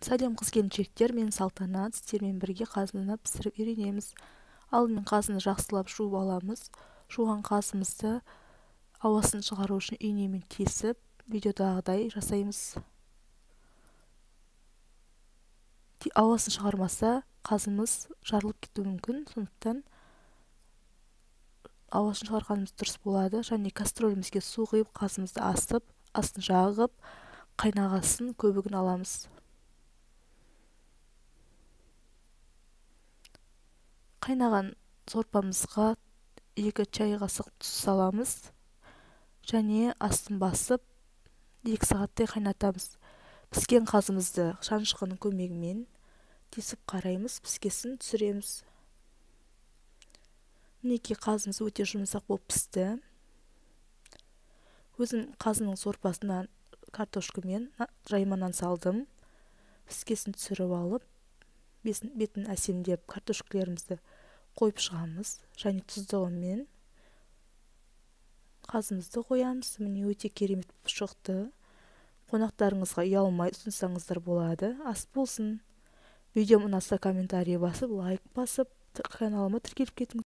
Сәлем қыз-келіншектер, мен Салтанат. Сіздермен бірге қазыны пісіріп үйренеміз. Алдымен қазыны жақсылап жуып аламыз. Жуған қазымызды ауасын шығару үшін үйнемен тесіп, видеодағыдай жасаймыз. Ауасын шығармаса, қазымыз жарылып кетуі мүмкін, сондықтан ауасын шығарғанымыз дұрыс болады. Және кастрөлімізге су құйып, қазымызды асып, астын жағып, қайнағасын көбігін аламыз. Қайнаған сорпамызға 2 чай қасық тұз саламыз және астын басып 2 сағаттай қайнатамыз. Піскен қазымызды шанышқының көмегімен тесіп қараймыз, піскесін түсіреміз. Мінекей қазымыз өте жұмсақ болып пісті. Өзім қазының сорпасынан картошкамен жайманан салдым. Піскесін түсіріп алып, бетін әсемдеп картошкаларымызды қойып шығамыз және тұздығымен қазымызды қоямыз. Міне өте керемет шықты. Қонақтарыңызға ұялмай ұсынсаңыздар болады. Ас болсын. Видеом ұнаса комментарий басып, лайк басып, каналыма тіркеліп кетіңіз.